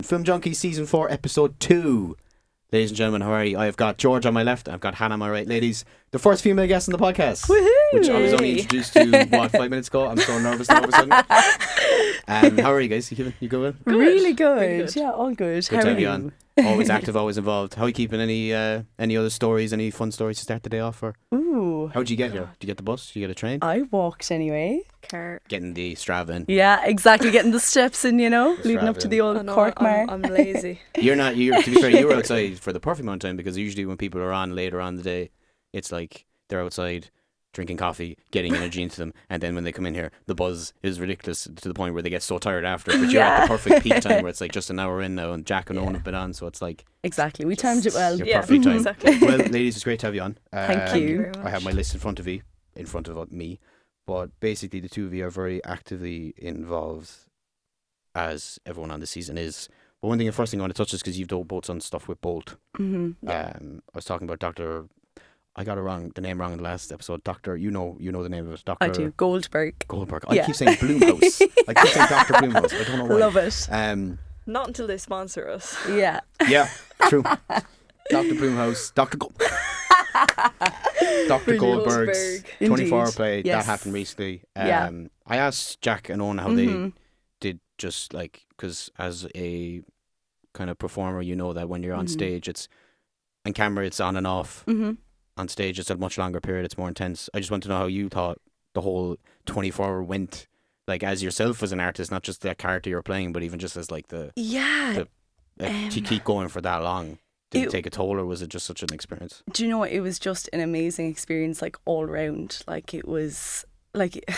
Film Junkies Season 4, Episode 2. Ladies and gentlemen, how are you? I've got George on my left, I've got Hannah on my right. Ladies, the first female guest on the podcast. Woohoo! Which I was only introduced to, 5 minutes ago? I'm so nervous all of a sudden. How are you guys? You going? Really good. Yeah, all good. Good how to are have you you? on. Always active, always involved. How are you keeping? Any other stories, any fun stories to start the day off? Or Ooh. how'd you get here? Did you get the bus? Did you get a train? I walked anyway. Car. Getting the Strava in. Yeah, exactly. Getting the steps in, leading up to the old Cork mark. I'm lazy. To be fair, you were outside for the perfect amount of time, because usually when people are on later on in the day, it's like they're outside drinking coffee, getting energy into them, and then when they come in here, the buzz is ridiculous to the point where they get so tired after. But you're at the perfect peak time where it's like just an hour in now, and Jack and Owen have been on, so it's like Exactly. We timed it well. your perfect time. Exactly. Well, ladies, it's great to have you on. Thank you. Very much. I have my list in front of me, but basically the two of you are very actively involved, as everyone on the season is. But one thing, the first thing I want to touch is because you've both done stuff with Bolt. Mm-hmm. I was talking about Dr. I got the name wrong in the last episode. Dr. You know the name of it. Dr. I do. Goldberg. I keep saying Bloomhouse. I keep saying Dr. Bloomhouse. I don't know why. Love it. Not until they sponsor us. Yeah. Yeah, true. Dr. Bloomhouse. Dr. Goldberg's 24-hour play. Yes. That happened recently. Yeah. I asked Jack and Owen how they did, just like, because as a kind of performer, you know that when you're on stage, it's on camera, it's on and off. Mm-hmm. On stage, it's a much longer period. It's more intense. I just want to know how you thought the whole 24-hour went, like, as yourself as an artist, not just that character you're playing, but even just as like to keep going for that long. Did it take a toll, or was it just such an experience? Do you know what? It was just an amazing experience, like all round. Like it was like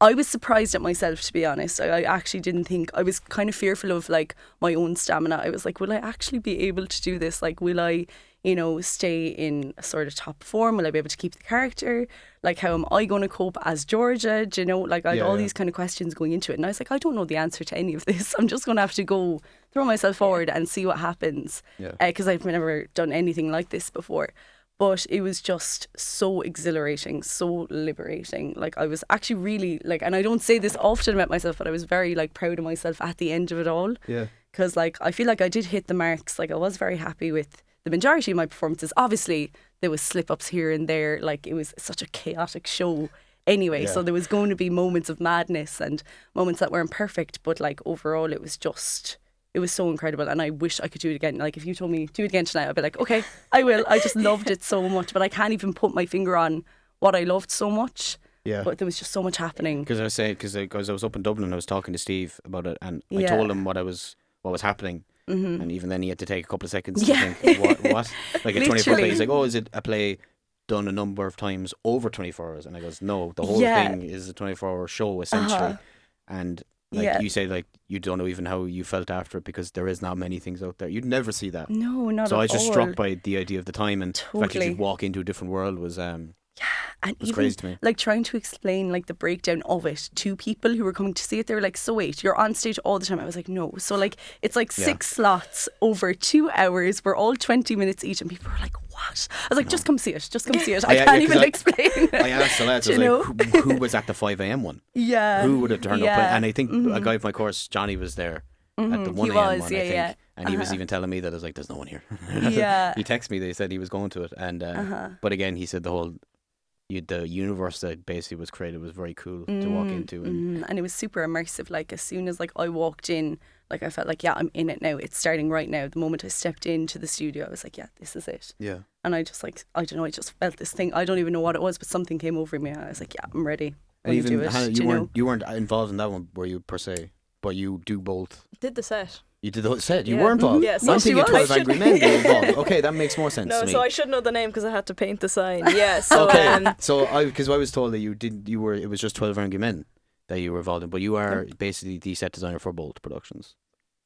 I was surprised at myself, to be honest. I actually didn't think. I was kind of fearful of like my own stamina. I was like, will I actually be able to do this? Like, will I, stay in a sort of top form? Will I be able to keep the character? Like, how am I going to cope as Georgia? Do you know? Like, I had all these kind of questions going into it, and I was like, I don't know the answer to any of this. I'm just going to have to go throw myself forward and see what happens. Because I've never done anything like this before. But it was just so exhilarating, so liberating. Like, I was actually really, like, and I don't say this often about myself, but I was very, like, proud of myself at the end of it all. Yeah. Because, like, I feel like I did hit the marks. Like, I was very happy with the majority of my performances. Obviously, there was slip-ups here and there. Like, it was such a chaotic show anyway. So there was going to be moments of madness and moments that weren't perfect. But, like, overall, it was so incredible, and I wish I could do it again. Like, if you told me do it again tonight, I'd be like, okay, I will. I just loved it so much, but I can't even put my finger on what I loved so much. Yeah. But there was just so much happening. Because I was saying, because I was up in Dublin, I was talking to Steve about it, and I told him what was happening, and even then he had to take a couple of seconds to think, what? Like a 24 play. He's like, oh, is it a play done a number of times over 24 hours? And I goes, no, the whole thing is a 24-hour show essentially, and. Like you say, like, you don't know even how you felt after it, because there is not many things out there. You'd never see that. No, not at all. So I was just struck by the idea of the time, and the fact that you walk into a different world was and even, crazy to me. Like, trying to explain like the breakdown of it to people who were coming to see it, they were like, so wait, you're on stage all the time? I was like, no. So like, it's like 6 slots over 2 hours. We're all 20 minutes each, and people were like, what? I was like, just come see it. I can't even explain. I asked the lads, I was like, who was at the 5 a.m. one? Yeah. Who would have turned up? And I think a guy of my course, Johnny, was there at the 1 a.m. one, I think. And he was even telling me that, I was like, there's no one here. He texted me, they said he was going to it. And but again, he said the universe that basically was created was very cool to walk into. And it was super immersive. Like, as soon as like I walked in, like, I felt like, yeah, I'm in it now. It's starting right now. The moment I stepped into the studio, I was like, yeah, this is it. Yeah. And I just, like, I don't know, I just felt this thing. I don't even know what it was, but something came over me. I was like, yeah, I'm ready. And even Hannah, you weren't involved in that one, were you, per se? But you do both. Did the set. You did the set. You were involved. Yes, I'm thinking 12 Angry Men were involved. Okay, that makes more sense. No, to me. so I should know the name because I had to paint the sign. Yeah. So okay. Because I was told that it was just 12 Angry Men that you were involved in, but you are basically the set designer for Bolt Productions.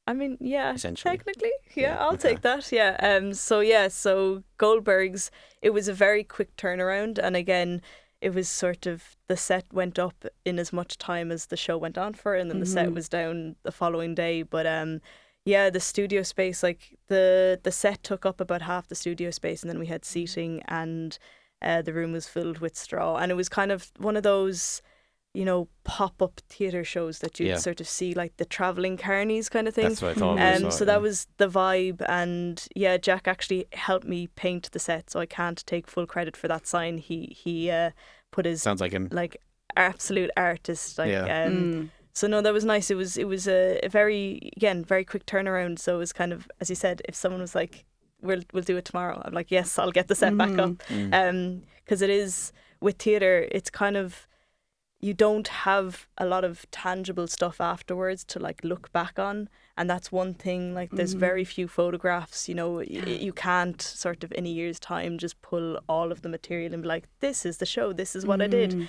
I mean, yeah, essentially. Technically, I'll take that. Yeah. So Goldberg's, it was a very quick turnaround, and again, it was sort of, the set went up in as much time as the show went on for, and then the set was down the following day. But the studio space, like the set took up about half the studio space, and then we had seating, and the room was filled with straw, and it was kind of one of those pop-up theatre shows that you'd sort of see, like the travelling carnies kind of thing. That's what I thought. So that was the vibe, and Jack actually helped me paint the set, so I can't take full credit for that sign. He put his, sounds like him, like absolute artist. Like so no, that was nice. It was a very quick turnaround. So it was kind of, as you said, if someone was like, we'll do it tomorrow, I'm like, yes, I'll get the set back up. Because it is, with theatre, it's kind of, you don't have a lot of tangible stuff afterwards to like look back on, and that's one thing. Like there's very few photographs, you can't sort of in a year's time just pull all of the material and be like, this is the show, this is what I did.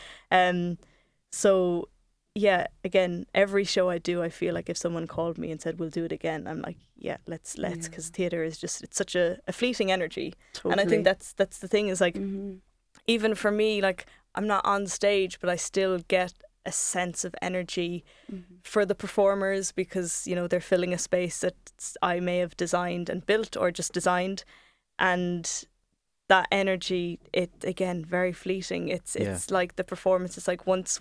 So yeah, again, every show I do, I feel like if someone called me and said we'll do it again, I'm like, yeah, let's because theatre is just, it's such a fleeting energy. Totally. And I think that's the thing, is like, even for me, like, I'm not on stage, but I still get a sense of energy for the performers, because they're filling a space that I may have designed and built, or just designed, and that energy, it again, very fleeting. It's like the performance. It's like once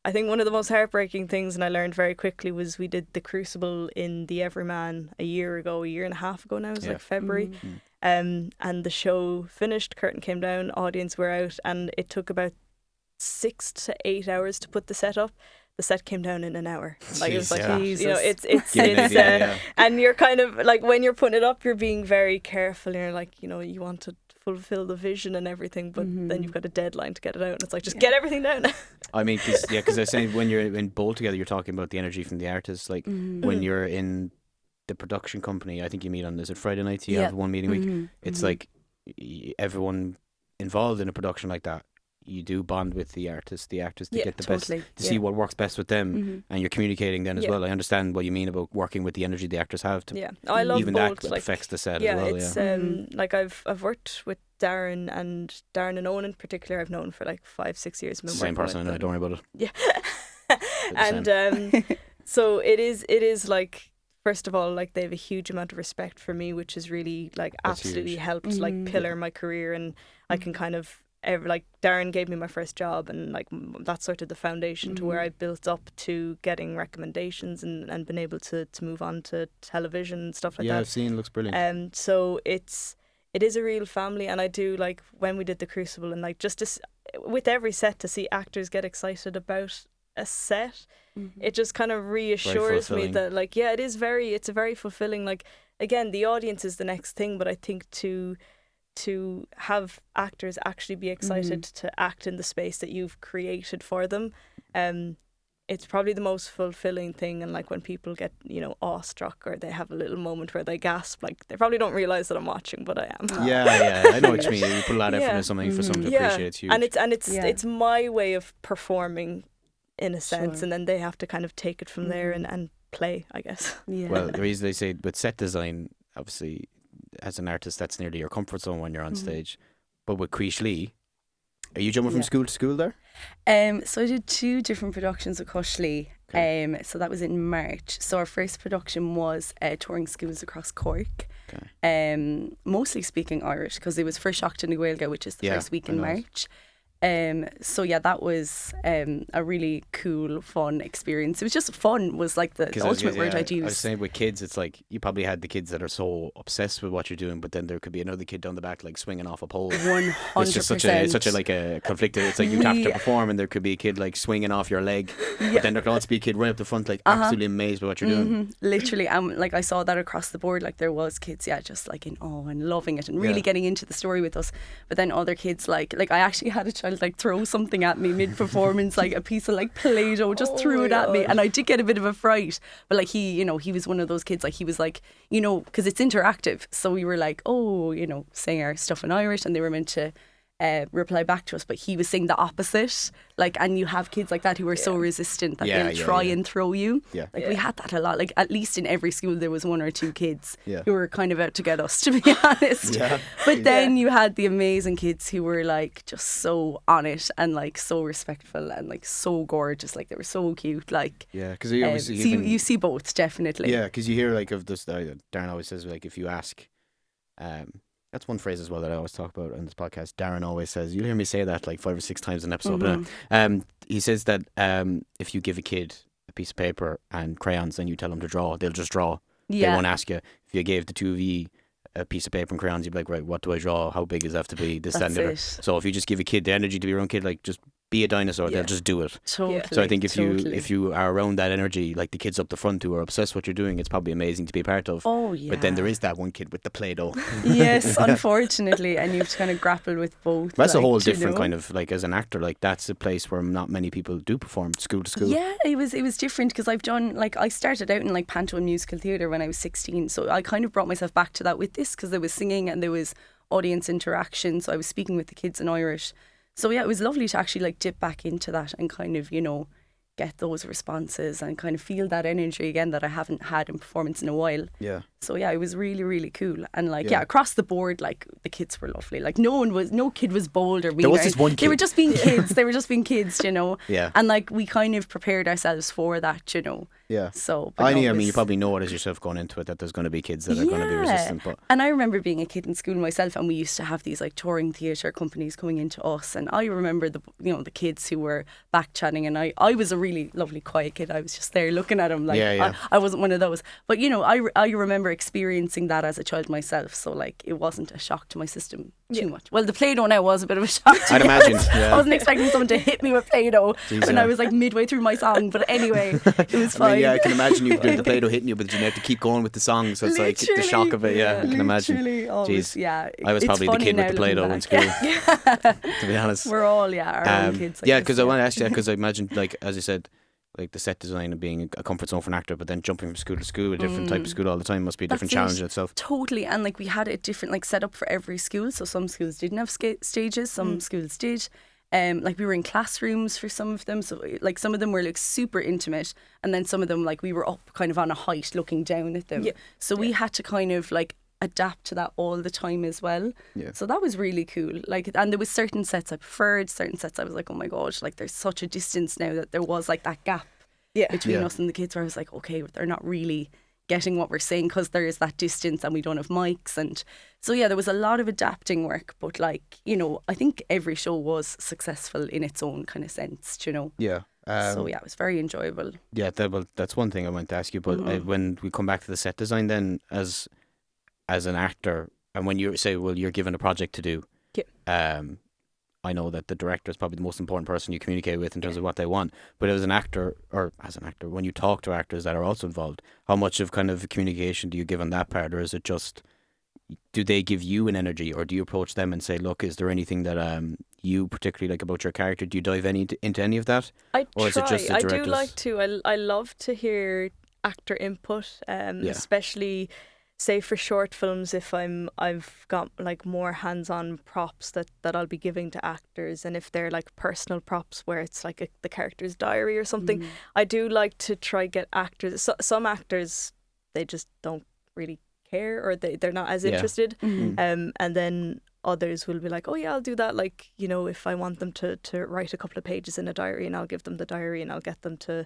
I think one of the most heartbreaking things, and I learned very quickly, was we did the Crucible in the Everyman a year and a half ago now. It was like February. And the show finished, curtain came down, audience were out, and it took about 6 to 8 hours to put the set up. The set came down in an hour. Like, it was like, it's and you're kind of like, when you're putting it up, you're being very careful, and you're like, you want to fulfill the vision and everything, but then you've got a deadline to get it out, and it's like, just get everything down. I mean, because I was saying, when you're in Bowl together, you're talking about the energy from the artists. Like when you're in the production company, I think you meet on, is it Friday nights? You have one meeting a week. It's like everyone involved in a production like that, you do bond with the artists to get the best, to see what works best with them, and you're communicating then as well. I understand what you mean about working with the energy the actors have to, I love even both, that like, affects the set as well. It's like I've worked with Darren and Owen in particular. I've known for like 5-6 years. Same person, I know, don't worry about it. And so it is like, first of all, like, they have a huge amount of respect for me, which has really, like, absolutely helped like pillar my career, and I can kind of, like, Darren gave me my first job, and like that's sort of the foundation to where I built up to getting recommendations and been able to move on to television and stuff like that. I've seen, looks brilliant. So it is a real family, and I do, like, when we did the Crucible, and like, just with every set, to see actors get excited about a set, it just kind of reassures me that, like, it's a very fulfilling, like, again, the audience is the next thing, but I think to have actors actually be excited to act in the space that you've created for them, it's probably the most fulfilling thing. And like, when people get, awestruck, or they have a little moment where they gasp, like, they probably don't realise that I'm watching, but I am. I know what you mean. You put a lot of effort into something for someone to appreciate. It's huge. And it's my way of performing, in a sense, and then they have to kind of take it from there and play, I guess. Well, the reason they say with set design, obviously, as an artist, that's nearly your comfort zone when you're on stage. But with Queesh Lee, are you jumping from school to school there? So I did 2 different productions with Queesh Lee. So that was in March. So our first production was touring schools across Cork. Mostly speaking Irish, because it was for Seachtain na Gaeilge, which is the first week in March. So that was a really cool, fun experience. It was just fun, was like the ultimate word I'd use. I was saying, with kids, it's like, you probably had the kids that are so obsessed with what you're doing, but then there could be another kid down the back, like, swinging off a pole. 100%. It's just such a like a conflicted. It's like, you have to perform, and there could be a kid like swinging off your leg, but then there could also be a kid right up the front, like, absolutely amazed by what you're doing. Literally, like, I saw that across the board. Like, there was kids, just like in awe and loving it and really getting into the story with us. But then other kids, like I actually had a child like throw something at me mid-performance, like a piece of like Play-Doh, just threw it at me, and I did get a bit of a fright. But like, he was one of those kids, like, he was like, because it's interactive, so we were like, saying our stuff in Irish, and they were meant to reply back to us, but he was saying the opposite, like, and you have kids like that who are so resistant that they'll try and throw you. We had that a lot. Like, at least in every school there was 1 or 2 kids who were kind of out to get us, to be honest. But then you had the amazing kids who were like just so on it, and like so respectful, and like so gorgeous, like they were so cute, like, because you see both, definitely. Because you hear, like, of this, Darren always says, like, if you ask That's one phrase as well that I always talk about on this podcast. Darren always says, you'll hear me say that like 5 or 6 times an episode. But, he says that if you give a kid a piece of paper and crayons and you tell them to draw, they'll just draw. Yeah. They won't ask you. If you gave the two of you a piece of paper and crayons, you'd be like, right, what do I draw? How big does it have to be? This, that, and the other. So if you just give a kid the energy to be your own kid, like just be a dinosaur, they'll just do it. Totally. So I think if you are around that energy, like the kids up the front who are obsessed with what you're doing, it's probably amazing to be a part of. Oh yeah. But then there is that one kid with the Play-Doh. Yes, unfortunately, and you have to kind of grapple with both. That's a whole different kind of, like, as an actor, like that's a place where not many people do perform, school to school. Yeah, it was different because I've done, like, I started out in like panto and musical theatre when I was 16, so I kind of brought myself back to that with this because there was singing and there was audience interaction, so I was speaking with the kids in Irish. So yeah, it was lovely to actually like dip back into that and kind of, you know, get those responses and kind of feel that energy again that I haven't had in performance in a while. Yeah. So yeah, it was really, really cool. And like, yeah, across the board, like the kids were lovely. Like no kid was bold or mean. There was this one kid. They were just being kids. They were just being kids, you know. Yeah. And like we kind of prepared ourselves for that, you know. Yeah. So I mean, you probably know it as yourself going into it that there's going to be kids that are going to be resistant. But and I remember being a kid in school myself, and we used to have these like touring theatre companies coming into us, and I remember the kids who were back chatting, and I was a really lovely quiet kid. I was just there looking at them like I wasn't one of those. But you know, I remember experiencing that as a child myself, so like it wasn't a shock to my system too much. Well, the Play-Doh now was a bit of a shock to I'd me. imagine. Yeah. I wasn't expecting someone to hit me with Play-Doh when I was like midway through my song, but anyway, it was fine. I mean, yeah, I can imagine you the Play-Doh hitting you, but you have to keep going with the song, so it's like the shock of it. Yeah, I can imagine. Jeez, yeah, I was probably the kid with the Play-Doh in school. To be honest, we're all our own kids. Yeah, because I want to ask you that because I imagine, like as I said, like the set design and being a comfort zone for an actor, but then jumping from school to school, a different type of school all the time must be a different challenge in itself. Totally, and like we had a different like setup for every school. So some schools didn't have stages, some schools did. Like we were in classrooms for some of them, so like some of them were like super intimate, and then some of them like we were up kind of on a height looking down at them. So we had to kind of like adapt to that all the time as well. So that was really cool. Like, and there was certain sets I preferred, certain sets I was like, oh my gosh, like there's such a distance now that there was like that gap between us and the kids where I was like, okay, they're not really getting what we're saying because there is that distance and we don't have mics. And so yeah, there was a lot of adapting work, but like, you know, I think every show was successful in its own kind of sense, you know. So yeah, it was very enjoyable. Yeah, that's one thing I wanted to ask you, but when we come back to the set design then, as an actor, and when you say, well, you're given a project to do, I know that the director is probably the most important person you communicate with in terms of what they want. But as an actor, when you talk to actors that are also involved, how much of kind of communication do you give on that part? Or is it just, do they give you an energy, or do you approach them and say, look, is there anything that you particularly like about your character? Do you dive into any of that? I try. Is it just the director's? I do like to. I love to hear actor input, especially say for short films, if I've got like more hands-on props that I'll be giving to actors, and if they're like personal props where it's like the character's diary or something, I do like to try get actors. Some actors, they just don't really care, or they're not as interested, and then others will be like, oh yeah, I'll do that. Like, you know, if I want them to write a couple of pages in a diary, and I'll give them the diary and I'll get them to,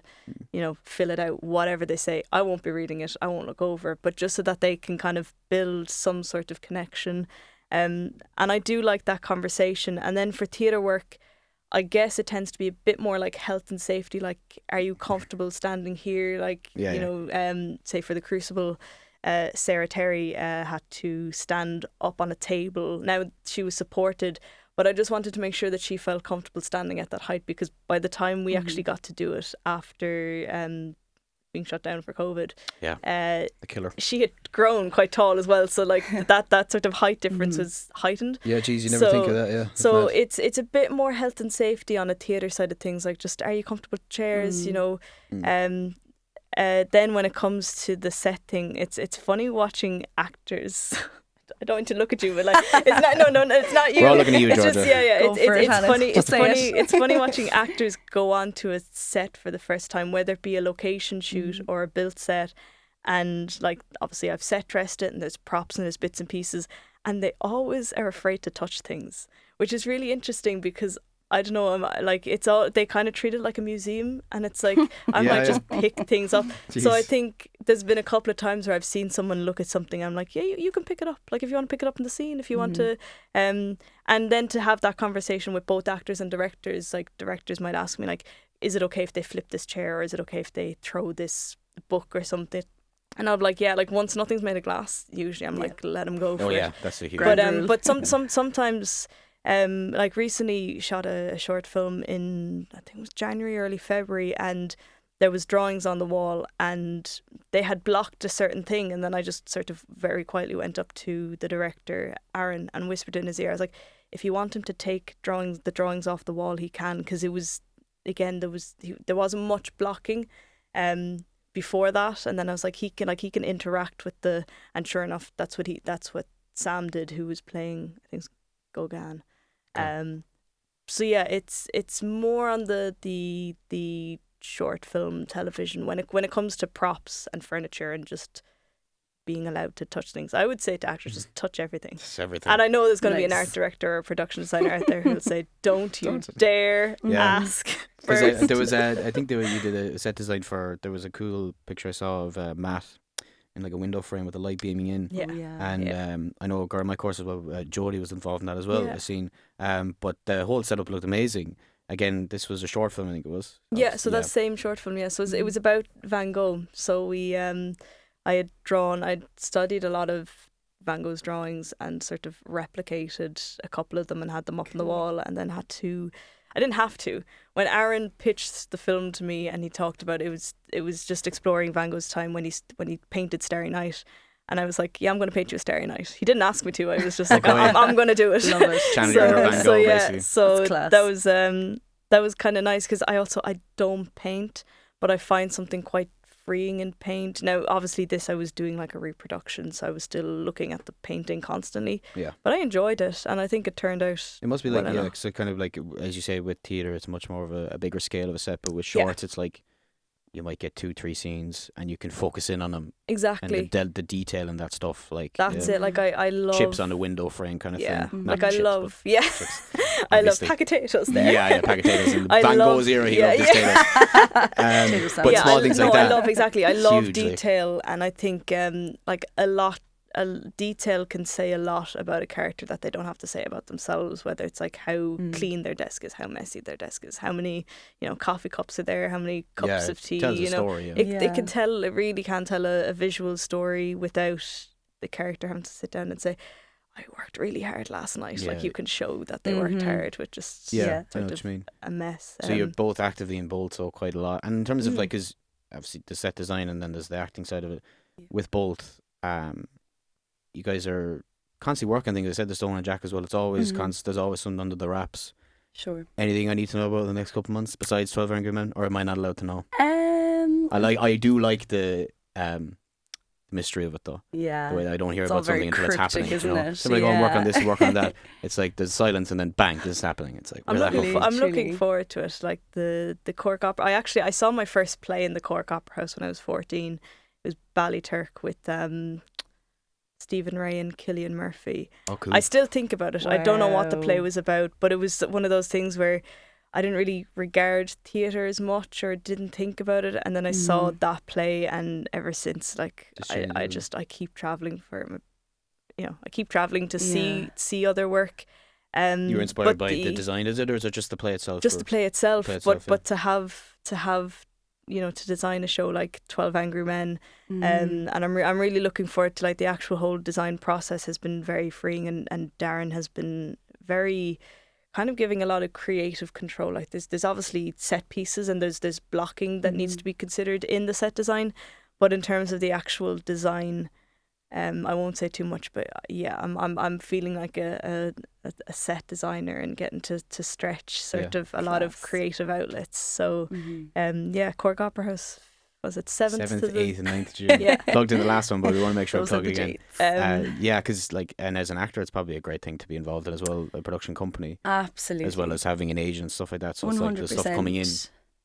you know, fill it out, whatever they say. I won't be reading it, I won't look over it, but just so that they can kind of build some sort of connection. And I do like that conversation. And then for theatre work, I guess it tends to be a bit more like health and safety. Like, are you comfortable standing here? Like, you know, say for the Crucible, Sarah Terry had to stand up on a table. Now, she was supported, but I just wanted to make sure that she felt comfortable standing at that height, because by the time we actually got to do it after being shut down for COVID, the killer, she had grown quite tall as well. So like that sort of height difference was heightened. Yeah, geez, you never think of that. Yeah. So it's a bit more health and safety on a theatre side of things. Like, just, are you comfortable with chairs? You know, then when it comes to the set thing, it's funny watching actors. I don't want to look at you, but like, it's not. No, it's not you. We're all looking at you, it's Georgia. Just, it's funny. It's funny. It's funny watching actors go onto a set for the first time, whether it be a location shoot or a built set, and like, obviously I've set dressed it, and there's props and there's bits and pieces, and they always are afraid to touch things, which is really interesting, because I don't know, like it's all, they kind of treat it like a museum, and it's like I might just pick things up. Jeez. So I think there's been a couple of times where I've seen someone look at something, I'm like, yeah, you can pick it up, like if you want to pick it up in the scene, if you want to, and then to have that conversation with both actors and directors, like directors might ask me like, is it okay if they flip this chair, or is it okay if they throw this book or something? And I'm like, yeah, like once nothing's made of glass, usually I'm like, let them go for it. That's a huge. But sometimes, like recently shot a short film in, I think it was January, early February, and there was drawings on the wall, and they had blocked a certain thing, and then I just sort of very quietly went up to the director, Aaron, and whispered in his ear. I was like, if you want him to take the drawings off the wall, he can, because it was, again, there wasn't much blocking before that, and then I was like, he can interact with and sure enough, that's what Sam did, who was playing, I think it's Gogh. So yeah, it's more on the short film television when it comes to props and furniture and just being allowed to touch things. I would say to actors, just touch everything. It's everything. And I know there's going to be an art director or a production designer out there who'll say, don't you dare ask first. There was I think you did a set design for, there was a cool picture I saw of Matt in like a window frame with the light beaming in. And I know a girl in my course as well, Jodie was involved in that as well, I've seen. But the whole setup looked amazing. Again, this was a short film, I think it was. So that same short film, so it was about Van Gogh. So we I'd studied a lot of Van Gogh's drawings and sort of replicated a couple of them and had them up on the wall, and then I didn't have to. When Aaron pitched the film to me and he talked about it was just exploring Van Gogh's time when he painted Starry Night. And I was like, yeah, I'm going to paint you a Starry Night. He didn't ask me to. I was just like, I'm going to do it. Love it. That was kind of nice, because I don't paint, but I find something quite freeing in paint. Now, obviously, I was doing like a reproduction, so I was still looking at the painting constantly. Yeah. But I enjoyed it, and I think it turned out. It must be like, so kind of like, as you say, with theatre, it's much more of a bigger scale of a set, but with shorts, it's like, you might get 2-3 scenes and you can focus in on them. Exactly. And the detail and that stuff. Like that's it. Like I love chips on a window frame kind of thing. Like I love I love pack potatoes there. Yeah, pack potatoes. In Van Gogh's era, he loved his potatoes. But small things like that. I love detail, and I think like a detail can say a lot about a character that they don't have to say about themselves, whether it's like how clean their desk is, how messy their desk is, how many coffee cups are there, how many cups of tea. Tells a story, it can tell. It really can tell a visual story without the character having to sit down and say, I worked really hard last night. Like, you can show that they worked hard with just I know what you mean. A mess. So you're both actively involved, so quite a lot. And in terms of like, because obviously the set design and then there's the acting side of it, with both, you guys are constantly working on things. I said the Stone and Jack as well. It's always there's always something under the wraps. Sure. Anything I need to know about the next couple of months besides 12 Angry Men, or am I not allowed to know? I do like the mystery of it though. Yeah. The way I don't hear about something until it's happening. Isn't it? Somebody go and work on this, work on that. It's like there's silence and then bang, this is happening. It's like I'm looking forward to it. Like the Cork Opera. I saw my first play in the Cork Opera House when I was 14. It was Ballyturk with Stephen Ray and Cillian Murphy. Oh, cool. I still think about it. Wow. I don't know what the play was about, but it was one of those things where I didn't really regard theatre as much or didn't think about it, and then I saw that play, and ever since, like I keep travelling to see other work. You were inspired by the design, is it, or is it just the play itself? Just the play itself, but to have to design a show like 12 Angry Men, and I'm really looking forward to, like, the actual whole design process has been very freeing, and Darren has been very kind of giving a lot of creative control. Like there's obviously set pieces and there's blocking that needs to be considered in the set design, but in terms of the actual design, I won't say too much, but yeah, I'm feeling like a set designer and getting to stretch sort of a lot of creative outlets. So Cork Opera House, was it 7th, 8th and 9th June. Yeah. Plugged in the last one, but we want to make sure I plug it again. Because and as an actor, it's probably a great thing to be involved in as well, a production company. Absolutely. As well as having an agent and stuff like that. So 100%. It's like the stuff coming in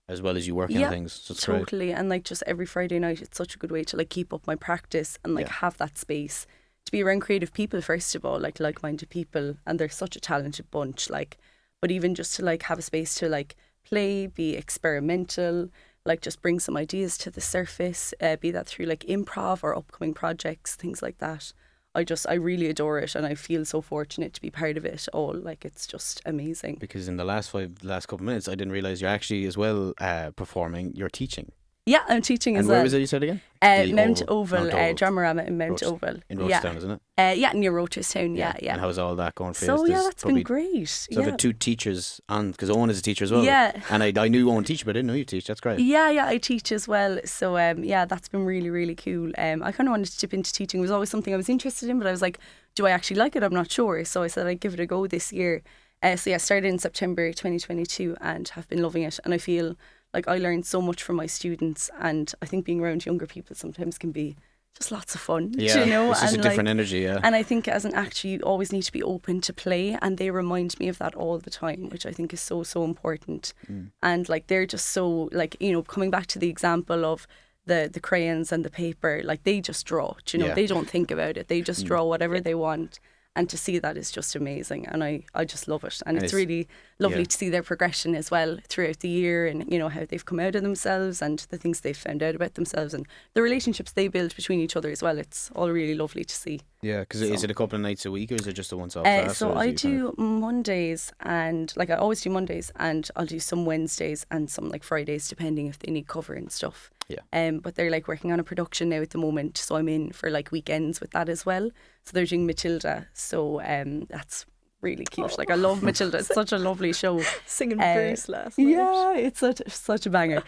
as well as you working on things. So it's totally great. And like just every Friday night, it's such a good way to like keep up my practice and like have that space to be around creative people, first of all, like like-minded people, and they're such a talented bunch. Like but even just to like have a space to like play, be experimental, like just bring some ideas to the surface, be that through like improv or upcoming projects, things like that. I really adore it, and I feel so fortunate to be part of it all. Like, it's just amazing. Because in the last couple of minutes, I didn't realise you're actually as well performing, you're teaching. Yeah, I'm teaching as and well. where was it you said again? Mount Oval, Dramarama in Mount Oval. In Rochestown, yeah. isn't it? Yeah, near Rochestown, yeah. And how's all that going for you? So, yeah, that's been great. So I've had 2 teachers on, because Owen is a teacher as well. Yeah. And I knew Owen teach, but I didn't know you teach. That's great. Yeah, I teach as well. So, yeah, that's been really, really cool. I kind of wanted to dip into teaching. It was always something I was interested in, but I was like, do I actually like it? I'm not sure. So I said I'd give it a go this year. So, yeah, I started in September 2022 and have been loving it. And I feel like I learned so much from my students, and I think being around younger people sometimes can be just lots of fun. Yeah, you know? It's just a different energy, yeah. And I think as an actor, you always need to be open to play, and they remind me of that all the time, which I think is so, so important. And like, they're just so, like, you know, coming back to the example of the crayons and the paper, like, they just draw, you know, they don't think about it. They just draw whatever they want. And to see that is just amazing, and I just love it. And it's really lovely to see their progression as well throughout the year, and, you know, how they've come out of themselves and the things they've found out about themselves and the relationships they build between each other as well. It's all really lovely to see. Yeah, because is it a couple of nights a week, or is it just a once-off class? So I do Mondays, and like, I always do Mondays, and I'll do some Wednesdays and some like Fridays, depending if they need cover and stuff. Yeah. But they're like working on a production now at the moment, so I'm in for like weekends with that as well. So they're doing Matilda, so that's really cute. Like, I love Matilda. It's such a lovely show. Singing Bruce last night. Yeah, it's such a banger.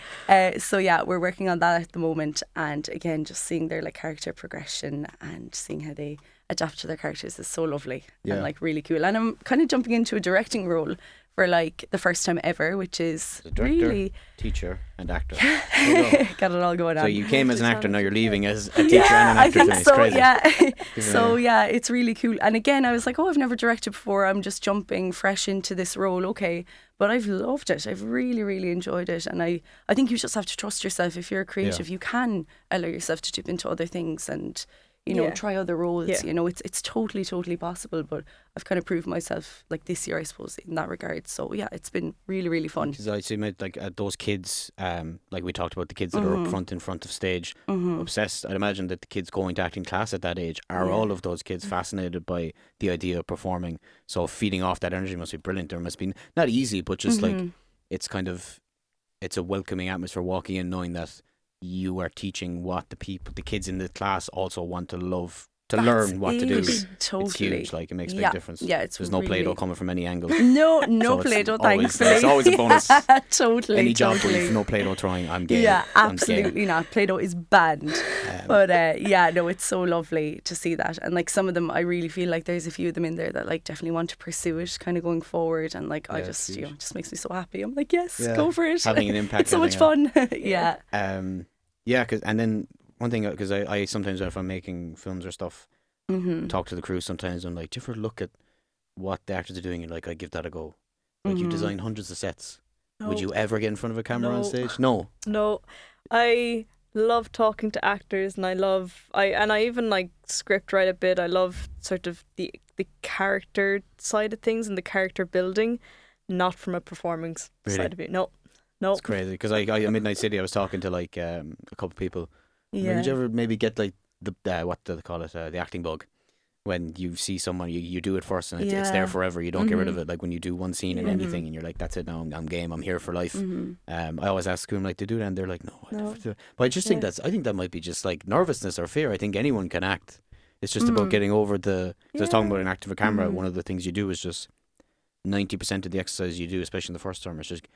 So yeah, we're working on that at the moment, and again, just seeing their like character progression and seeing how they adapt to their characters is so lovely and like really cool. And I'm kind of jumping into a directing role for like the first time ever, which is director, really teacher and actor. got it all going on. So you came as an actor, now you're leaving as a teacher and an actor. I think so. Crazy. Yeah. So yeah, it's really cool. And again, I was like, I've never directed before. I'm just jumping fresh into this role. Okay, but I've loved it. I've really, really enjoyed it. And I think you just have to trust yourself. If you're a creative, you can allow yourself to dip into other things and, you know, try other roles. Yeah. You know, it's totally, totally possible. But I've kind of proved myself like this year, I suppose, in that regard. So yeah, it's been really, really fun. Because I see like those kids, like we talked about, the kids that are up front, in front of stage, obsessed. I'd imagine that the kids going to acting class at that age are all of those kids fascinated by the idea of performing. So feeding off that energy must be brilliant. There must be not easy, but just like it's a welcoming atmosphere walking in, knowing that you are teaching what the kids in the class also want to love, to learn what to do. Totally. It's huge. Like, it makes a big difference. Yeah, it's There's no really... Play-Doh coming from any angle. No So Play-Doh, always, thankfully. it's always a bonus. Totally. Any job where you've no Play-Doh throwing, I'm game. Yeah, I'm absolutely not. Play-Doh is banned. But yeah, no, it's so lovely to see that. And like, some of them, I really feel like there's a few of them in there that like definitely want to pursue it kind of going forward. And like, I just, you know, it just makes me so happy. I'm like, yes, go for it. Having an impact. It's so much fun. Yeah. Yeah, and then one thing, because I sometimes, if I'm making films or stuff, talk to the crew sometimes, I'm like, do you ever look at what the actors are doing? You're like, I give that a go. Like, you design hundreds of sets. No. Would you ever get in front of a camera on stage? No. I love talking to actors, and I even like script write a bit. I love sort of the character side of things and the character building, not from a performing side of it. No. It's crazy, because I at Midnight City, I was talking to like a couple of people. Yeah. Did you ever maybe get like the what do they call it, the acting bug, when you see someone, you do it first and it's there forever, you don't get rid of it. Like, when you do one scene in anything and you're like, that's it now, I'm game, I'm here for life. I always ask them like, to do that, and they're like, no, I never do it. But I just think I think that might be just like nervousness or fear. I think anyone can act. It's just about getting over the. I was talking about an act of a camera. One of the things you do is just 90% of the exercise you do, especially in the first term, is just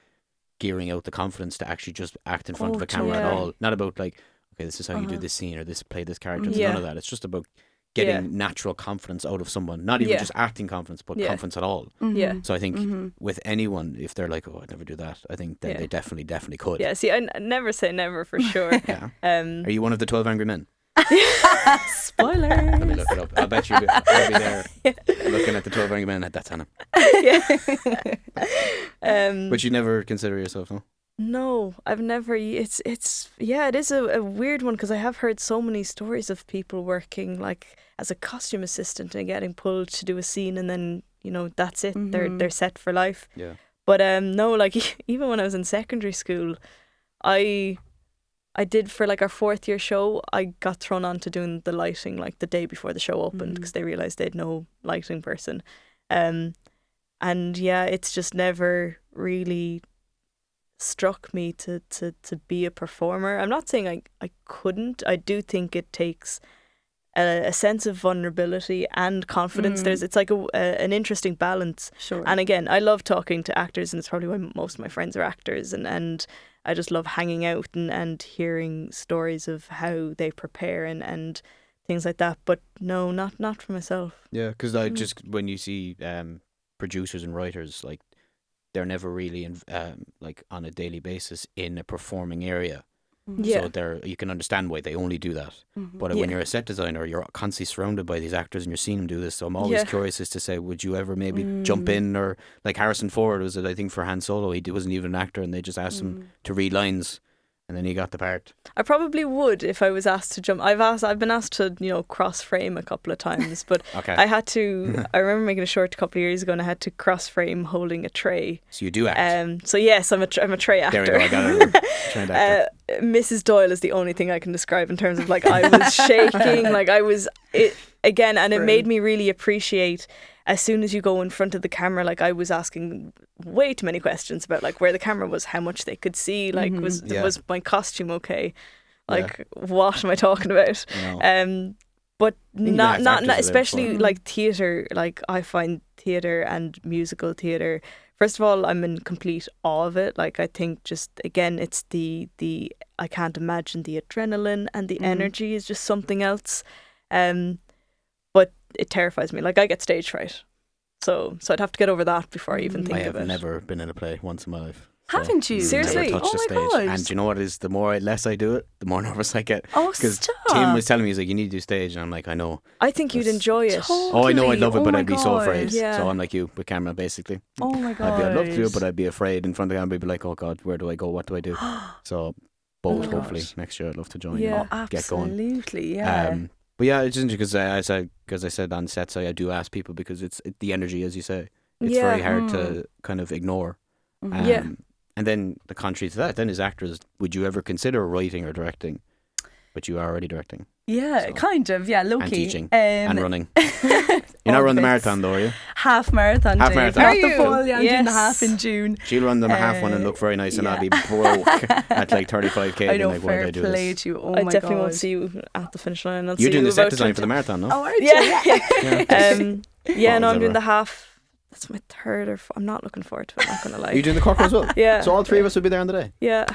gearing out the confidence to actually just act in front of a camera at all. Not about like, okay, this is how you do this scene, or play this character. It's none of that. It's just about getting natural confidence out of someone. Not even just acting confidence, but confidence at all. So I think with anyone, if they're like, oh, I'd never do that, I think then they definitely could. Yeah, see, I never say never for sure. Are you one of the 12 Angry Men? Spoiler. Let me look it up. I'll bet you'll be there looking at the 12 Angry Men. That's Hannah. But you never consider yourself, no? No, I've never. It is a weird one, because I have heard so many stories of people working like as a costume assistant and getting pulled to do a scene, and then you know, that's it. They're set for life. Yeah. But no, like even when I was in secondary school, I did, for like our 4th year show, I got thrown on to doing the lighting like the day before the show opened, because they realised they had no lighting person. And yeah, it's just never really struck me to be a performer. I'm not saying I couldn't. I do think it takes a sense of vulnerability and confidence. It's like an interesting balance. Sure. And again, I love talking to actors, and it's probably why most of my friends are actors, and I just love hanging out and hearing stories of how they prepare and things like that. But no, not for myself. Yeah, because I just, when you see producers and writers, like, they're never really like on a daily basis in a performing area. Yeah. So you can understand why they only do that. But when you're a set designer, you're constantly surrounded by these actors and you're seeing them do this. So I'm always curious as to say, would you ever maybe jump in? Or like Harrison Ford was, I think, for Han Solo, he wasn't even an actor, and they just asked him to read lines, and then he got the part. I probably would if I was asked to jump. I've been asked to, you know, cross frame a couple of times, but Okay. I had to. I remember making a short a couple of years ago, and I had to cross frame holding a tray. So you do act. So yes, I'm a tray actor. There we go. I got it. Trained actor. Mrs. Doyle is the only thing I can describe in terms of, like, I was shaking, like I was again, and it made me really appreciate, as soon as you go in front of the camera, like, I was asking way too many questions about, like, where the camera was, how much they could see, like, was my costume okay, like, what am I talking about? But not especially like theatre. Like, I find theatre and musical theatre, first of all, I'm in complete awe of it. Like, I think just, again, it's the I can't imagine the adrenaline and the energy is just something else. But it terrifies me. Like, I get stage fright. So I'd have to get over that before I even think of it. I have never been in a play once in my life. So Haven't you? Seriously? Never touched Oh the my stage. God. And do you know what it is? The less I do it, the more nervous I get. Oh, Because stop. Tim was telling me, he's like, you need to do stage. And I'm like, I know. I think you'd enjoy it. Oh, I know I'd love it, Oh but my I'd be so afraid. God. Yeah. So I'm like you with camera, basically. Oh my God. I'd love to do it, but I'd be afraid in front of the camera. I'd be like, oh God, where do I go? What do I do? So both, hopefully, next year I'd love to join Yeah. and get going. Absolutely, yeah. But yeah, it's interesting because I said on sets, I do ask people, because it's the energy, as you say. It's very hard to kind of ignore. And then the contrary to that, then as actors, would you ever consider writing or directing? But you are already directing. Yeah, So- kind of. Yeah, low And key. teaching. And running. You're not all running the bits. marathon, though, are you? Half marathon. Half Dave. marathon. Not Are the you? full. Yeah, I'm doing the Yes. half in June. She'll run the half one and look very nice, and I'll be broke at like 35k. I know, being like, why did fair I do play this? to you. Oh I my definitely God. won't see you at the finish line. I'll see You're doing you the set about design 20. for the marathon, no? Oh, aren't you? Yeah. Yeah. No, I'm doing ever. the half. That's my third or I'm not looking forward to it, I'm not going to lie. Are you doing the Cork one as well? Yeah. So all three of us will be there on the day? Yeah.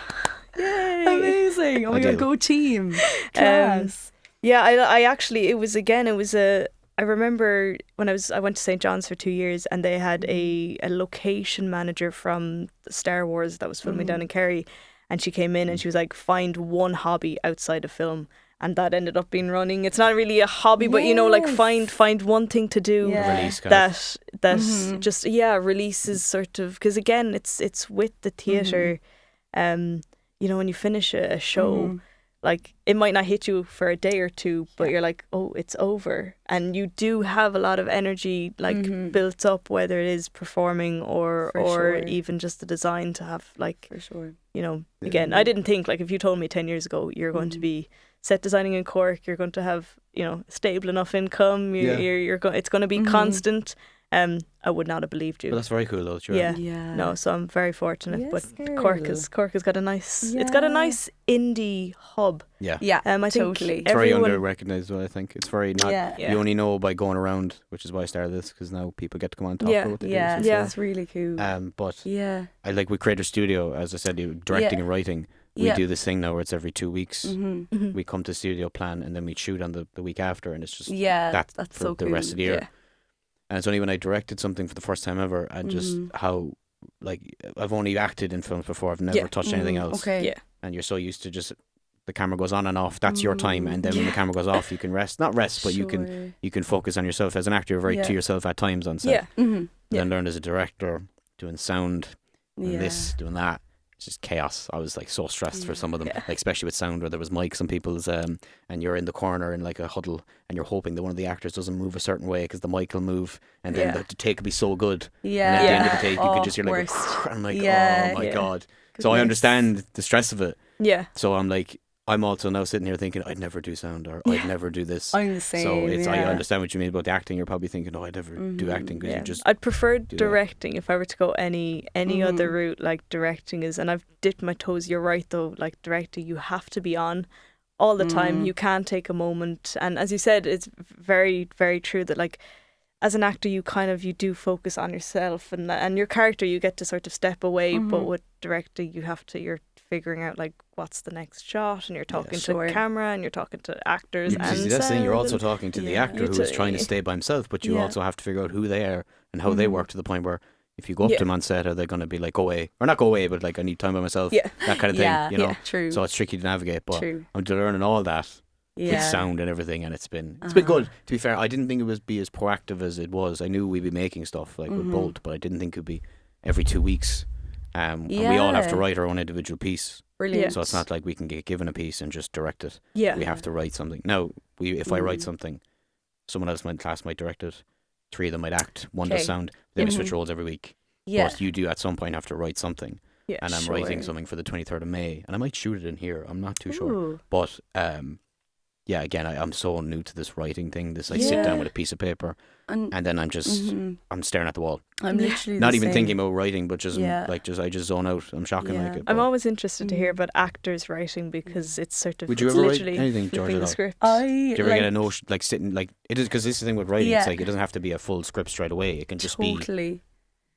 Yay. Amazing. Oh my Ideal. God, go team. Class. Yeah, I actually, I remember when I went to St. John's for 2 years, and they had a location manager from Star Wars that was filming down in Kerry, and she came in and she was like, find one hobby outside of film. And that ended up being running. It's not really a hobby, but you know, like find one thing to do Yeah. Release kind of. that just releases sort of, because again, it's with the theatre. You know, when you finish a show, like, it might not hit you for a day or two, but you're like, oh, it's over, and you do have a lot of energy like built up, whether it is performing or sure. even just the design to have, like, For sure. you know, again, I didn't think, like, if you told me 10 years ago you're going to be set designing in Cork, you're going to have, you know, stable enough income, it's going to be constant. I would not have believed you. Well, that's very cool, though. Sure. Yeah. Yeah. No, so I'm very fortunate. Yes, but girl. Cork has got a nice. It's got a nice indie hub. Yeah. Yeah, I think totally. It's very everyone. under-recognised, well, I think. It's very not... Yeah. Yeah. You only know by going around, which is why I started this, because now people get to come on and talk Yeah. about what they Yeah, do. Yeah. it's really cool. But Yeah. I like with Creator Studio, as I said, directing and writing, we Yeah. do this thing now where it's every 2 weeks. Mm-hmm. We come to studio plan and then we shoot on the week after, and it's just Yeah, that that's for so the cool. rest of the year. Yeah. And it's only when I directed something for the first time ever, and just how, like, I've only acted in films before, I've never touched anything else. Okay. Yeah. And you're so used to just the camera goes on and off, that's your time, and then when the camera goes off, you can not rest, but you can focus on yourself. As an actor, you're very to yourself at times on set. Yeah. Mm-hmm. Then learned as a director, doing sound, doing this, doing that. it's just chaos. I was like so stressed for some of them, like especially with sound where there was mics on people's and you're in the corner in like a huddle and you're hoping that one of the actors doesn't move a certain way because the mic will move, and then the take will be so good. Yeah. And at the end of the take, you could just hear like, I'm like, oh my god. So I understand the stress of it. Yeah. So I'm like, I'm also now sitting here thinking I'd never do sound or I'd never do this. I'm the same. So it's I understand what you mean about the acting. You're probably thinking, oh, I'd never do acting because you just. I'd prefer directing if I were to go any other route. Like directing is, and I've dipped my toes. You're right though. Like directing, you have to be on all the time. You can't take a moment. And as you said, it's very, very true that like as an actor, you do focus on yourself and your character. You get to sort of step away, but with directing, you're figuring out like what's the next shot, and you're talking to the camera and you're talking to actors. And that's the thing, you're also talking to the actor who is trying to stay by himself, but you also have to figure out who they are and how they work, to the point where if you go up to them on set, are they going to be like, go away, or not go away, but like, I need time by myself, that kind of thing, you know. True. So it's tricky to navigate, but I'm learning all that with sound and everything, and it's been good. To be fair, I didn't think it would be as proactive as it was. I knew we'd be making stuff like with Bolt, but I didn't think it would be every 2 weeks. And we all have to write our own individual piece. Brilliant. So it's not like we can get given a piece and just direct it. Yeah. We have to write something. Now, if I write something, someone else in my class might direct it. 3 of them might act. One does sound. Then we switch roles every week. Yeah. But you do at some point have to write something. Yeah, and I'm writing something for the 23rd of May. And I might shoot it in here. I'm not too sure. But again, I'm so new to this writing thing. I sit down with a piece of paper and then I'm just I'm staring at the wall. I'm literally not even thinking about writing, but just I just zone out. I'm shocking like it. I'm always interested to hear about actors writing, because it's sort of. Would you ever write anything, Georgia? The script. Do you ever get a notion like sitting like it is, because this is the thing with writing. It's like it doesn't have to be a full script straight away. It can just be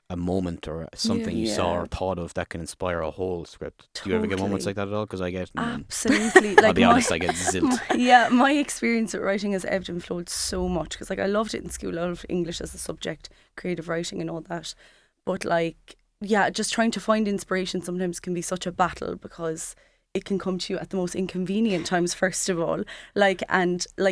a moment or something you saw or thought of that can inspire a whole script. Do you ever get moments like that at all? Because I get absolutely. I'll be honest, I get zilt. My experience with writing has ebbed and flowed so much, because like I loved it in school. I loved English as a subject, creative writing and all that. But like, just trying to find inspiration sometimes can be such a battle, because it can come to you at the most inconvenient times, first of all.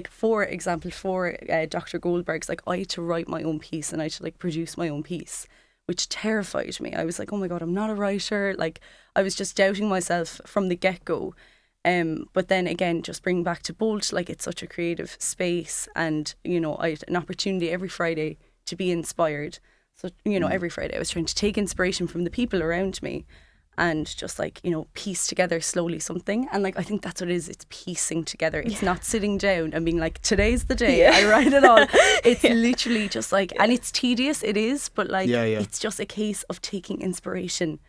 For example, for Dr. Goldberg's, like I had to write my own piece and I had to like produce my own piece, which terrified me. I was like, oh my God, I'm not a writer. Like I was just doubting myself from the get-go. But then again, just bringing back to Bolt, like it's such a creative space, and I had an opportunity every Friday to be inspired. So every Friday I was trying to take inspiration from the people around me and just like piece together slowly something. And like I think that's what it is, it's piecing together. It's not sitting down and being like, today's the day, I write it all. It's literally just like, and it's tedious, it is, but like it's just a case of taking inspiration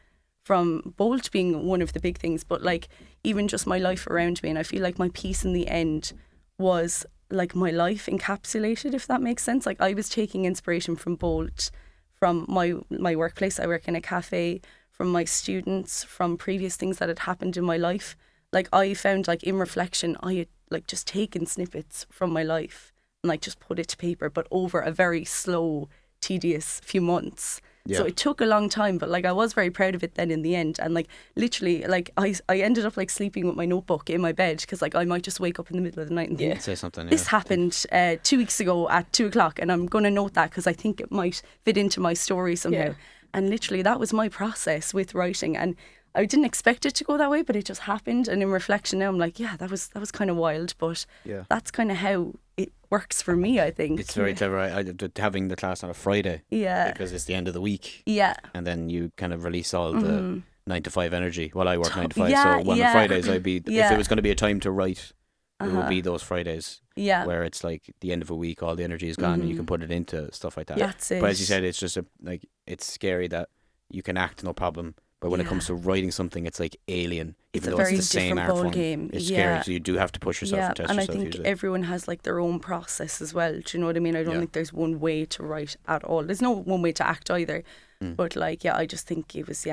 from Bolt being one of the big things, but like even just my life around me. And I feel like my piece in the end was like my life encapsulated, if that makes sense. Like I was taking inspiration from Bolt, from my workplace. I work in a cafe, from my students, from previous things that had happened in my life. Like I found like in reflection, I had like just taken snippets from my life and like just put it to paper, but over a very slow, tedious few months. So it took a long time, but like I was very proud of it then in the end. And like literally, like I ended up like sleeping with my notebook in my bed, because like I might just wake up in the middle of the night and think, say something. This happened 2 weeks ago at 2:00, and I'm going to note that because I think it might fit into my story somehow. And literally that was my process with writing, and I didn't expect it to go that way, but it just happened. And in reflection now, I'm like, that was kind of wild, but that's kind of how it works for me, I think. It's very clever. Having the class on a Friday, because it's the end of the week, and then you kind of release all the 9 to 5 energy. Well, I work 9 to 5, so on Fridays if it was going to be a time to write, it would be those Fridays, where it's like the end of a week, all the energy is gone, and you can put it into stuff like that. That's it. But as you said, it's just it's scary that you can act no problem, but when it comes to writing something, it's like alien. It's even a though very it's the same different art ball form. game. It's scary, so you do have to push yourself and test and yourself. I think usually. everyone has like their own process as well. Do you know what I mean? I don't think there's one way to write at all. There's no one way to act either. But like, I just think it was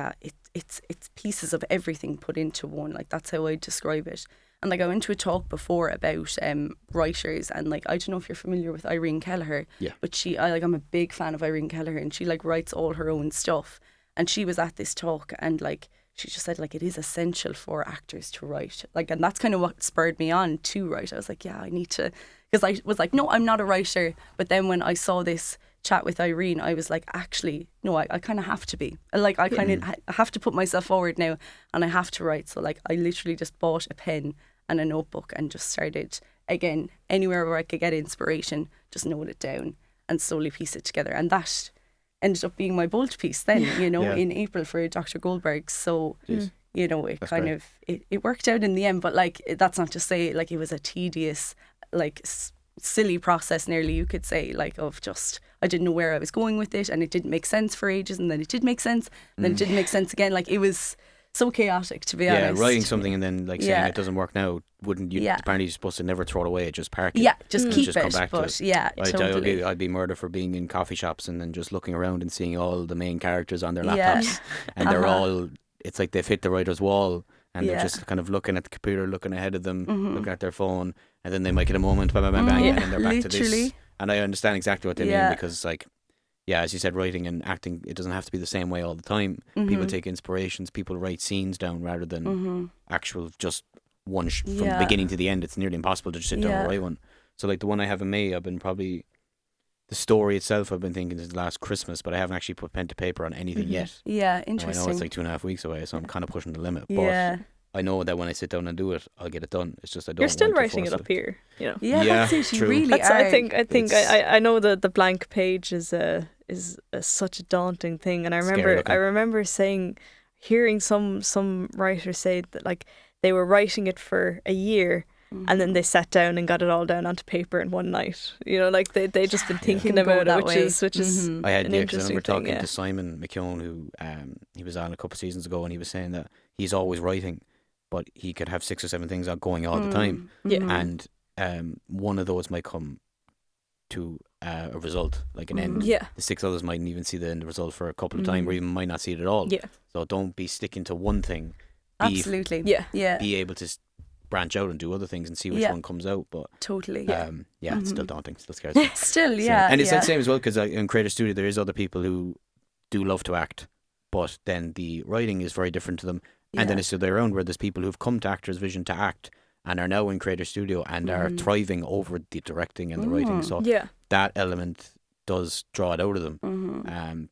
it's pieces of everything put into one. Like that's how I describe it. And like I went to a talk before about writers, and like I don't know if you're familiar with Irene Kelleher, but I'm a big fan of Irene Kelleher, and she like writes all her own stuff. And she was at this talk, and like she just said like it is essential for actors to write. Like, and that's kind of what spurred me on to write. I was like, I need to, because I was like, no, I'm not a writer. But then when I saw this chat with Irene, I was like, actually, no, I kind of have to be. Like, I kind of have to put myself forward now and I have to write. So, like, I literally just bought a pen and a notebook and just started, again, anywhere where I could get inspiration, just note it down and slowly piece it together. And that ended up being my Bolt piece then, you know, in April for Dr. Goldberg. So, you know, it that's kind great. Of, it worked out in the end. But, like, that's not to say, like, it was a tedious, like, silly process nearly, you could say, like, of just, I didn't know where I was going with it and it didn't make sense for ages and then it did make sense and then it didn't make sense again. Like, it was so chaotic, to be honest. Yeah, writing something and then, like, saying it doesn't work now, wouldn't you? Apparently you're supposed to never throw it away, just park it. Yeah, just keep just it. Come back but to it. yeah, totally. I'd be murdered for being in coffee shops and then just looking around and seeing all the main characters on their laptops and they're all, it's like they've hit the writer's wall and they're just kind of looking at the computer, looking ahead of them, looking at their phone, and then they might get a moment, bang, bang, bang, and then they're back to this. And I understand exactly what they mean, because, like, yeah, as you said, writing and acting, it doesn't have to be the same way all the time. People take inspirations, people write scenes down rather than actual just one from the beginning to the end. It's nearly impossible to just sit down and write one. So, like, the one I have in May, I've been probably, the story itself I've been thinking since last Christmas, but I haven't actually put pen to paper on anything yet. Yeah, interesting. I know it's like 2.5 weeks away, so I'm kind of pushing the limit. But I know that when I sit down and do it, I'll get it done. It's just I don't. You're still want to writing force it up here, you know. Yeah, that's it. You really that's, are. I think I know that the blank page is such a daunting thing, and I remember hearing some writers say that, like, they were writing it for a year. And then they sat down and got it all down onto paper in one night. You know, like they just been thinking about it, which is I had an interesting we're talking thing, to Simon McKeown, who he was on a couple of seasons ago, and he was saying that he's always writing, but he could have 6 or 7 things going all the time. And one of those might come to a result, like an end. The 6 others mightn't even see the end result for a couple of times, or even might not see it at all. So don't be sticking to one thing. Absolutely. Be able to branch out and do other things and see which one comes out. But totally. It's still daunting, still scares me. Still, and it's the same as well, because in Creator Studio there is other people who do love to act, but then the writing is very different to them. And then it's the other way around, where there's people who've come to Actors Vision to act and are now in Creator Studio and are thriving over the directing and the writing. So that element does draw it out of them.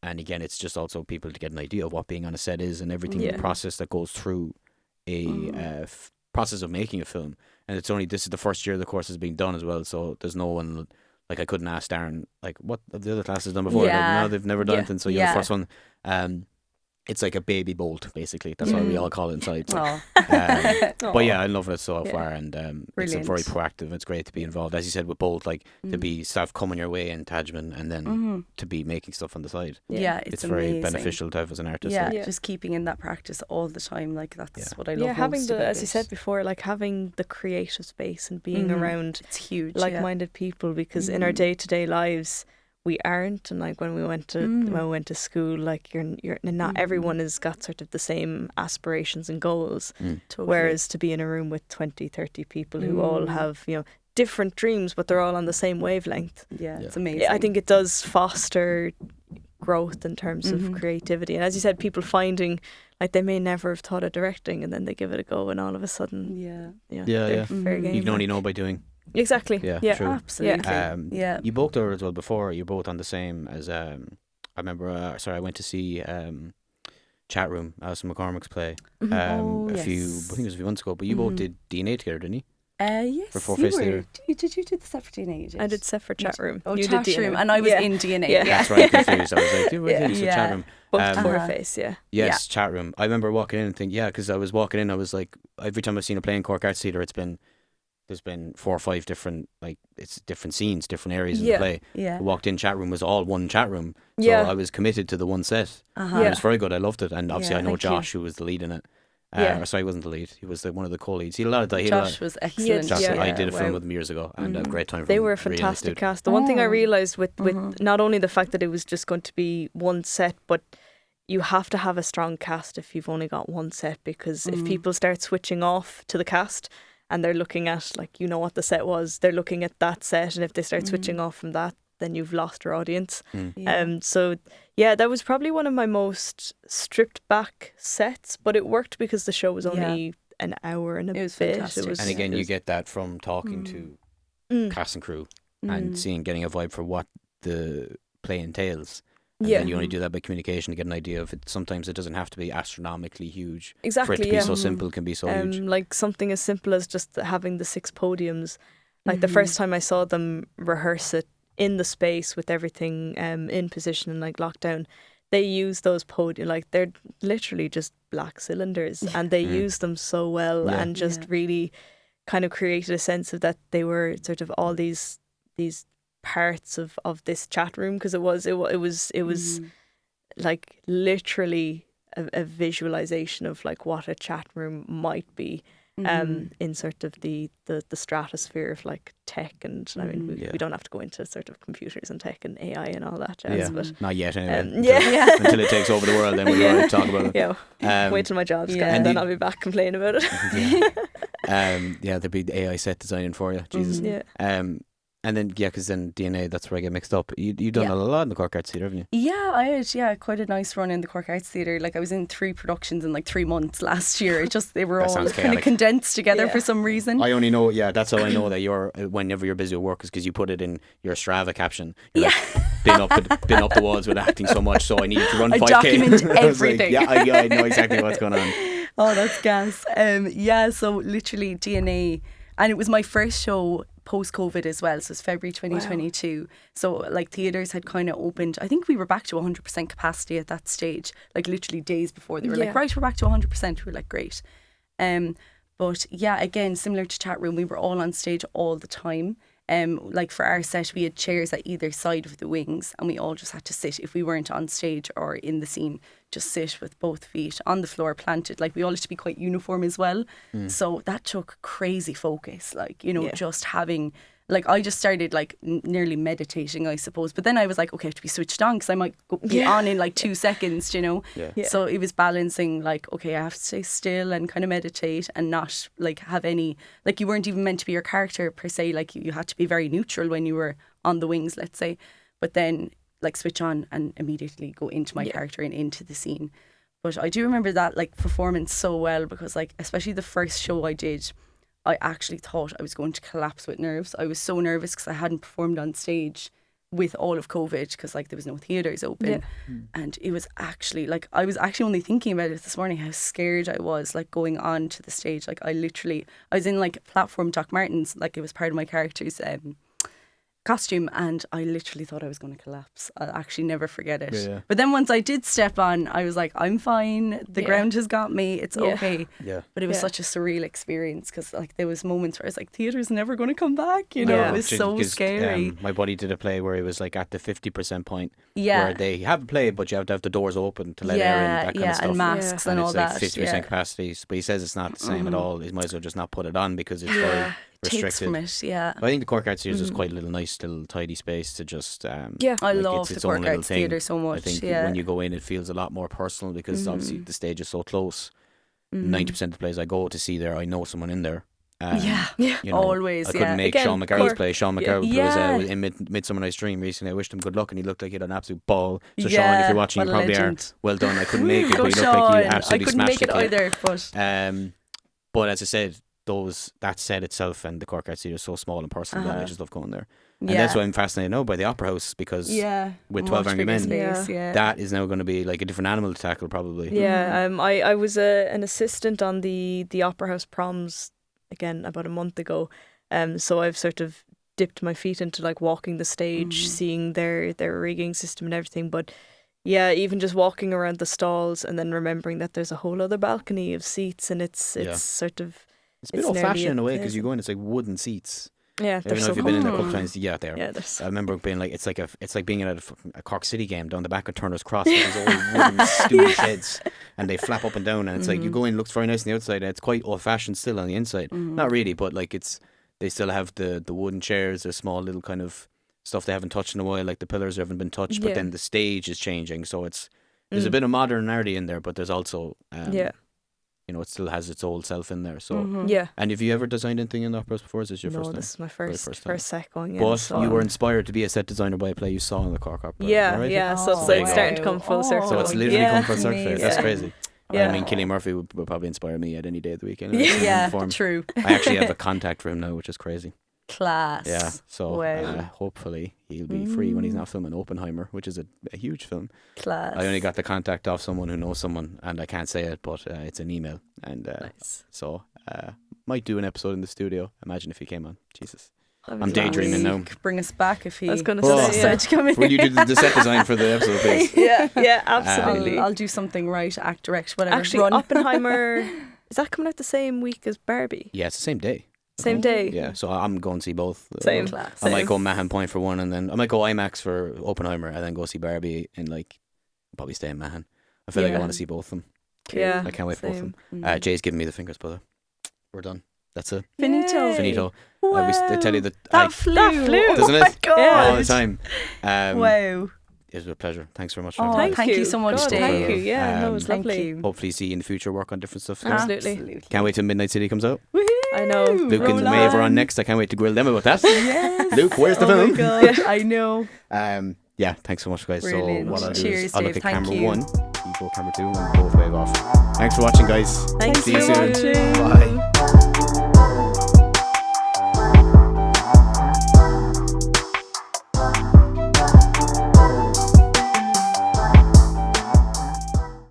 And again, it's just also people to get an idea of what being on a set is and everything, the process that goes through a process of making a film. And it's only, this is the first year the course is being done as well, so there's no one, like, I couldn't ask Darren, like, what have the other classes done before? Like, no, they've never done anything, so you're the first one. It's like a baby Bolt, basically. That's what we all call it inside. So. But yeah, I love it so far, and it's very proactive. It's great to be involved, as you said, with Bolt, like to be stuff coming your way in Tajman, and then to be making stuff on the side. It's very amazing. Beneficial to have as an artist. Just keeping in that practice all the time, like that's what I love. Having most the, about as you said before, like having the creative space and being around, it's huge, like-minded people, because in our day-to-day lives we aren't, and like when we went to school, like you're not everyone has got sort of the same aspirations and goals. Totally. Whereas to be in a room with 20-30 people who all have, you know, different dreams, but they're all on the same wavelength. It's amazing. I think it does foster growth in terms of creativity, and as you said, people finding, like, they may never have thought of directing, and then they give it a go, and all of a sudden fair game. You can only know by doing. Exactly. Yeah, true. Absolutely. You both there as well before. You're both on the same as I remember. I went to see Chat Room, Alison McCormick's play. I think it was a few months ago. But you both did DNA together, didn't you? Yes. For Four Face Theatre. Did you do the set for DNA? I did set for Chat Room. Oh, you Chat did Room, and I was in DNA. That's right. Confused. I was like, Chat Room. Both Four Face. Yes, Chat Room. I remember walking in and thinking, because I was walking in, I was like, every time I've seen a play in Cork Arts Theatre, there's been 4 or 5 different, like, it's different scenes, different areas in the play. I walked in, Chat Room was all one chat room. So I was committed to the one set. And it was very good. I loved it. And obviously I know Josh, who was the lead in it. Sorry, he wasn't the lead. He was one of the co-leads. He had a lot of Josh was excellent. I did a film with him years ago, and a great time. They were a fantastic cast. The one thing I realised with not only the fact that it was just going to be one set, but you have to have a strong cast if you've only got one set, because if people start switching off to the cast and they're looking at, like, you know what the set was, they're looking at that set, and if they start switching off from that, then you've lost your audience. So that was probably one of my most stripped back sets, but it worked because the show was only an hour and a bit. Fantastic. And again, you get that from talking to cast and crew and getting a vibe for what the play entails. And then you only do that by communication to get an idea of it. Sometimes it doesn't have to be astronomically huge. Exactly. For it to be so simple, can be so huge. Like something as simple as just having the 6 podiums. Like the first time I saw them rehearse it in the space with everything in position and like lockdown, they use those podiums, like they're literally just black cylinders, and they use them so well and just really kind of created a sense of that they were sort of all these parts of this chat room, because it was like literally a visualization of like what a chat room might be in sort of the stratosphere of like tech, and I mean we don't have to go into sort of computers and tech and AI and all that jazz, but not yet anyway. Until it takes over the world, then we'll all talk about it. Wait till my job's gone, and then I'll be back complaining about it. There'd be the AI set designing for you. Jesus. And then, because then DNA, that's where I get mixed up. You've done a lot in the Cork Arts Theatre, haven't you? Yeah, I had quite a nice run in the Cork Arts Theatre. Like I was in 3 productions in like 3 months last year. It just, they were all kind of condensed together for some reason. I only know, that's how I know that you're, whenever you're busy with work, is because you put it in your Strava caption. You're like, been up the walls with acting so much, so I need to run 5K. I document everything. Like, I know exactly what's going on. Oh, that's gas. So literally DNA, and it was my first show post-COVID as well, so it's February 2022. Wow. So like theatres had kind of opened. I think we were back to 100% capacity at that stage, like literally days before they were like, right, we're back to 100%. We were like, great. But yeah, again, similar to chat room, we were all on stage all the time. Like for our set, we had chairs at either side of the wings, and we all just had to sit. If we weren't on stage or in the scene, just sit with both feet on the floor planted. Like we all had to be quite uniform as well. So that took crazy focus, like, you know, just having, like I just started like nearly meditating, I suppose. But then I was like, okay, I have to be switched on because I might be on in like 2 seconds, you know. So it was balancing like, okay, I have to stay still and kind of meditate and not like have any, like you weren't even meant to be your character per se. Like you had to be very neutral when you were on the wings, let's say. But then like switch on and immediately go into my character and into the scene. But I do remember that like performance so well, because like especially the first show I did, I actually thought I was going to collapse with nerves. I was so nervous because I hadn't performed on stage with all of COVID, because like there was no theatres open. And it was actually like, I was actually only thinking about it this morning, how scared I was like going on to the stage. Like I was in like platform Doc Martens, like it was part of my character's costume, and I literally thought I was going to collapse. I'll actually never forget it. But then once I did step on, I was like, I'm fine, the ground has got me, it's okay. But it was such a surreal experience, because like there was moments where I was like, theatre's never going to come back, you know. It was so scary. My buddy did a play where it was like at the 50% point, where they have a play but you have to have the doors open to let air in, that kind of stuff, and masks and all that. It's like 50% capacity, but he says it's not the same at all. He might as well just not put it on, because it's very restricted. From it, I think the Cork Arts Theatre is quite a little nice little tidy space to just I like love the Cork Arts Theatre so much. I think when you go in it feels a lot more personal, because obviously the stage is so close. 90% of the plays I go to see there, I know someone in there. You know, always. I couldn't make Sean McGarry's play. Sean McGarry was in Midsummer Night's Dream recently. I wished him good luck, and he looked like he had an absolute ball. So Sean, if you're watching, you probably are. Well done. I couldn't make it, but you looked like you absolutely smashed it. I couldn't make it either, but as I said, that set itself and the Cork Arts Theatre is so small and personal that I just love going there. And that's why I'm fascinated now by the Opera House, because with 12 Angry Men, that is now going to be like a different animal to tackle, probably. I was an assistant on the Opera House proms again about a month ago, so I've sort of dipped my feet into like walking the stage, seeing their rigging system and everything. But even just walking around the stalls and then remembering that there's a whole other balcony of seats, and it's sort of, it's a bit old fashioned in a way, because you go in, it's like wooden seats. Yeah, they're so if you've been in there a couple of times, they are. Yeah, so I remember being like, it's like being at a Cork City game down the back of Turner's Cross. There's old wooden steel sheds, and they flap up and down, and it's like you go in, it looks very nice on the outside, and it's quite old fashioned still on the inside. Not really, but like they still have the wooden chairs, the small little kind of stuff they haven't touched in a while, like the pillars haven't been touched, but then the stage is changing, so there's a bit of modernity in there, but there's also you know, it still has its old self in there. So And have you ever designed anything in the operas before? Is this your first time? No, this is my first set going in. But you were inspired to be a set designer by a play you saw in the Cork Opera. Right? So it's like starting to come full circle. So it's literally come full circle. That's crazy. I mean, Cillian Murphy would probably inspire me at any day of the week. Anyway, true. I actually have a contact for him now, which is crazy. Class. Yeah, so Wow. hopefully he'll be free when he's not filming Oppenheimer, which is a huge film. Class. I only got the contact of someone who knows someone, and I can't say it, but it's an email, and Nice. so might do an episode in the studio. Imagine if he came on. Jesus, That'd be I'm class. daydreaming now. Bring us back if he I was going to Oh. say, yeah. decided to come in. Will you do the set design for the episode, please? Yeah. Yeah, absolutely. I'll do something right, act, direct, whatever. Actually, Run. Oppenheimer, is that coming out the same week as Barbie? Yeah, it's the same day. Same day? Yeah, so I'm going to see both. Same. Class. I might Same. go Mahon Point for one, and then I might go IMAX for Oppenheimer, and then go see Barbie in probably stay in Mahon. I feel like I Yeah. want to see both of them. Yeah. I can't wait for both of same. them. Jay's giving me the fingers, brother. We're done. That's it. Finito. Yay. Finito. Wow. I tell you that That flew. Doesn't oh my it? God. all the time. Wow. It was a pleasure. Thanks very much for Oh, having me. thank you so much, God, Dave. Thank you. Yeah, no, it was Thank lovely. you. Hopefully see you in the future, work on different stuff. Absolutely. Can't wait till Midnight City comes out. Woohoo. I know. Luke and Roll Maeve are on on. next. I can't wait to grill them about that. Yes. Luke, where's the Oh film? my God. I know. Yeah, thanks so much, guys. Brilliant. So what I'll do Cheers, is I'll look Dave. at Thank camera you. 1, you go camera 2, and both wave off. Thanks for watching, guys. Thanks See you for soon. watching. Bye.